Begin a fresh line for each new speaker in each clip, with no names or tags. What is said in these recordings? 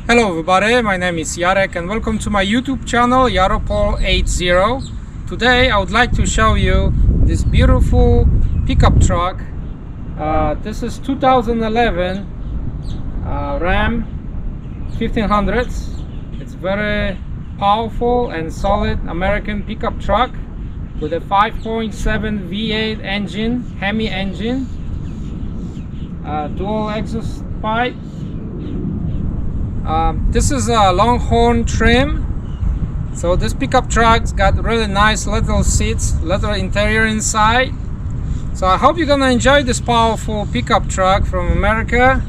Hello everybody, my name is Jarek and welcome to my YouTube channel Jaropol80. Today I would like to show you this beautiful pickup truck. This is 2011 Ram 1500s. It's very powerful and solid American pickup truck with a 5.7 V8 engine, HEMI engine, dual exhaust pipe. This is a Longhorn trim, so this pickup truck's got really nice leather seats, leather interior inside. So I hope you're gonna enjoy this powerful pickup truck from America.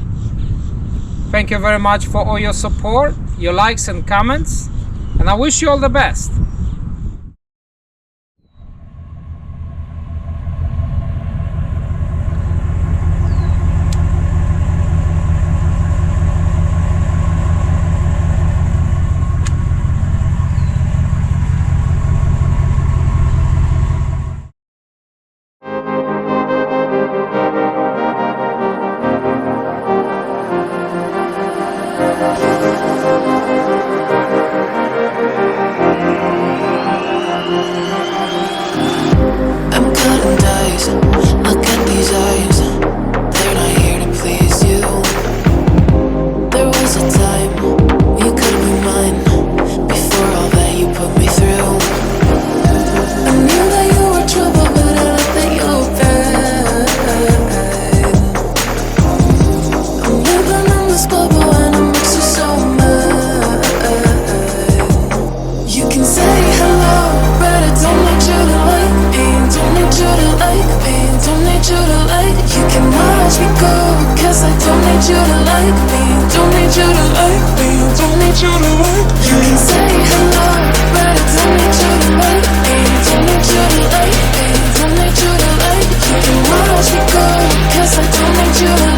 Thank you very much for all your support, your likes and comments, and I wish you all the best.
You can say hello, but I don't need you to like me. Don't need you to like me. Don't need you to like. You can watch me go, cause I don't need you to like me. Don't need you to like me. Don't need you to like. You can say hello, but I don't need you to like me. Don't need you to like me. Don't need you to like. You can watch me go, cause I don't need you to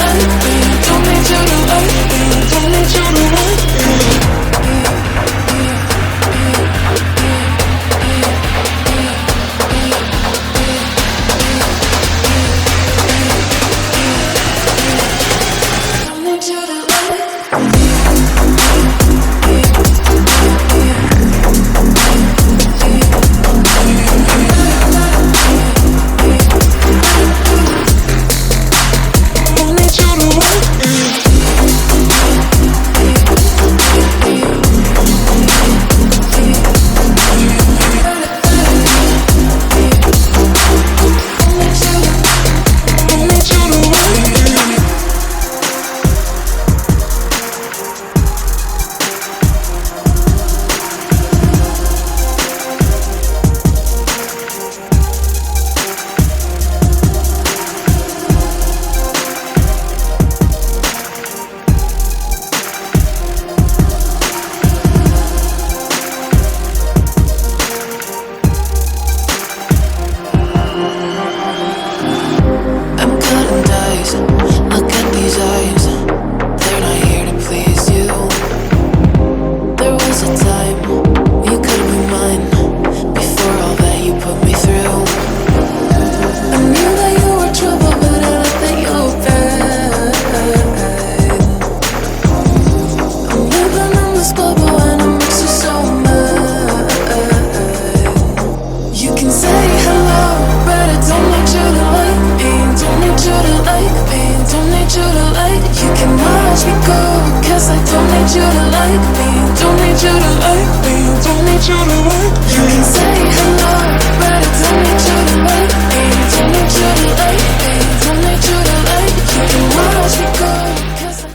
like me. Don't need you to like me. Don't need you to like me. you to like me, don't need you to like me. You can say hello, but I don't need you to like me, don't need you to like me, don't need you to like me. You can watch me go, 'cause I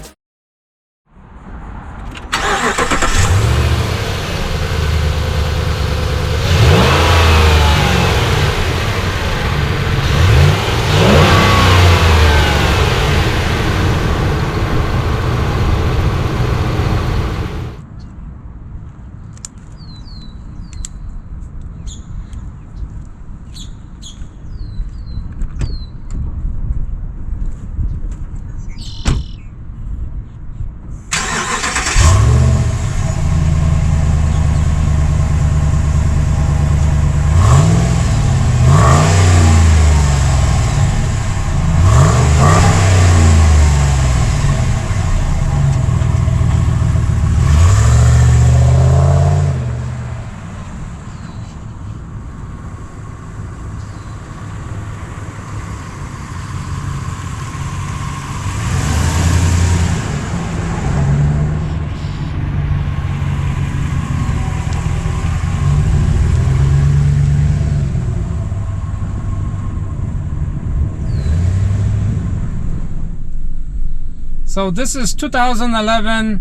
So this is 2011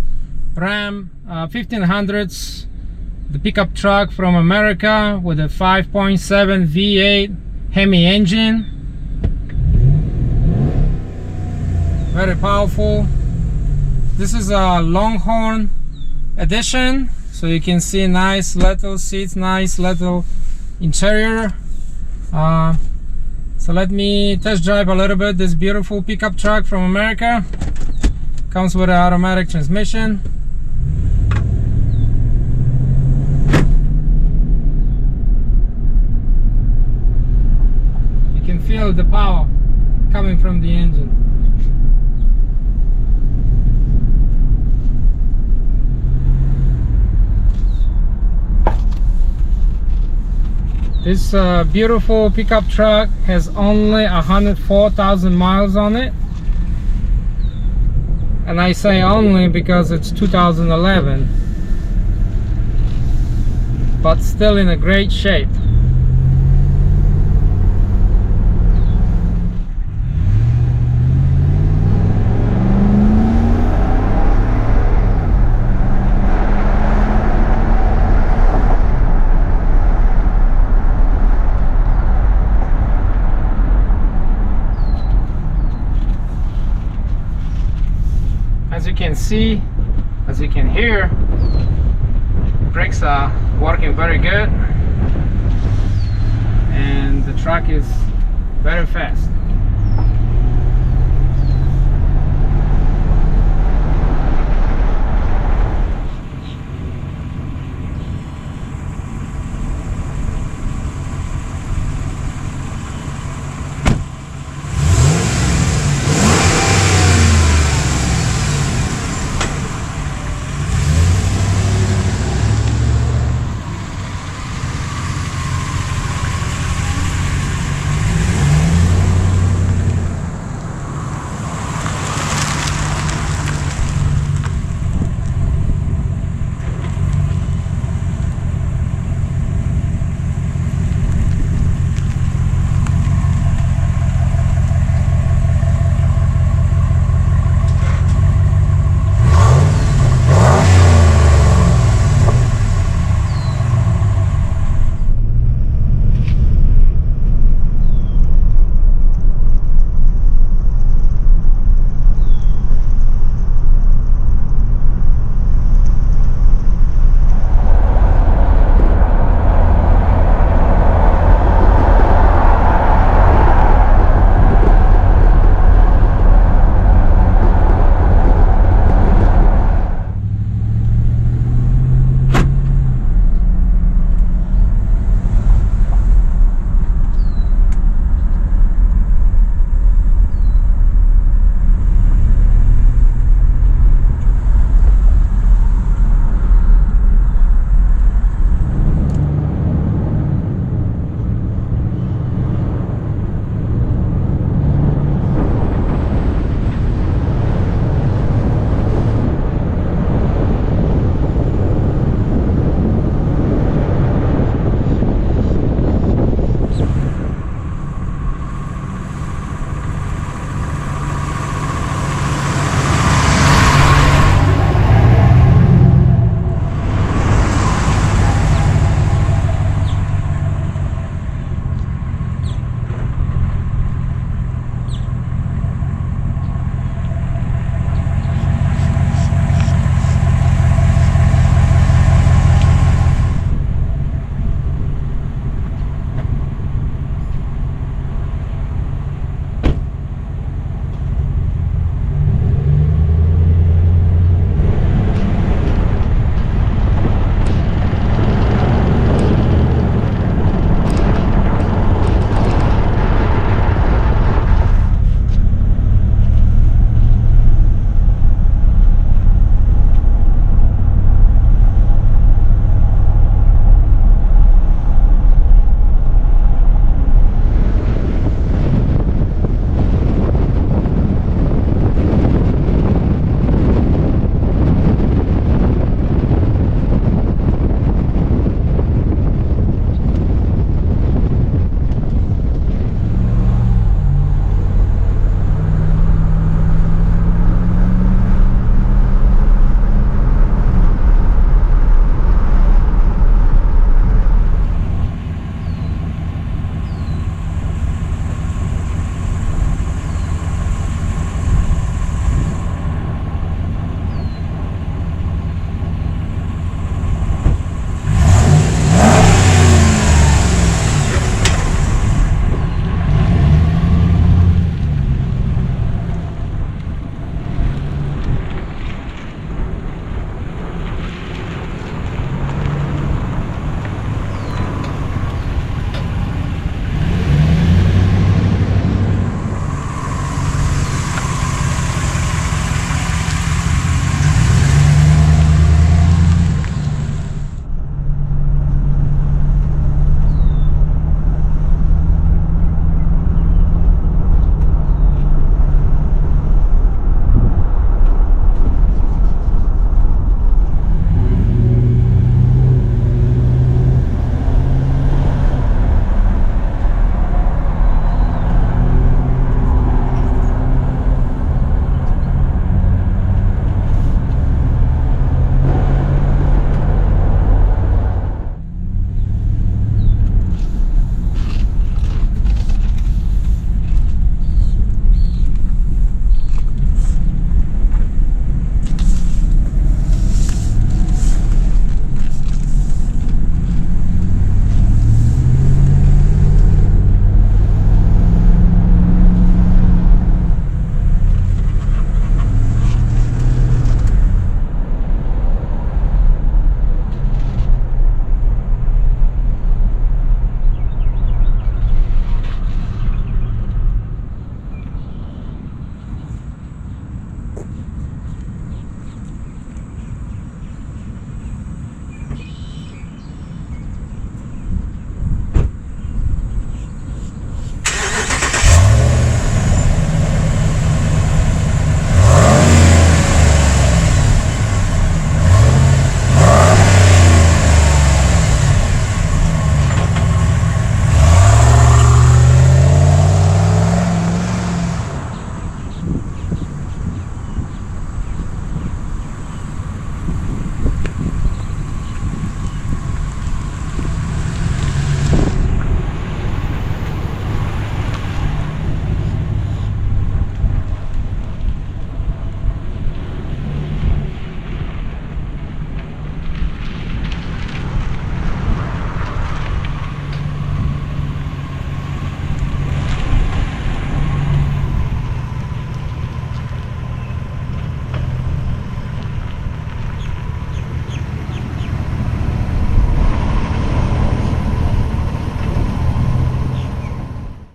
Ram 1500s, the pickup truck from America with a 5.7 V8 HEMI engine. Very powerful. This is a Longhorn edition, so you can see nice little seats, nice little interior. So let me test drive a little bit this beautiful pickup truck from America. Comes with an automatic transmission. You can feel the power coming from the engine. This beautiful pickup truck has only 104,000 miles on it. And I say only because it's 2011, but still in a great shape. As you can see, as you can hear, brakes are working very good and the truck is very fast.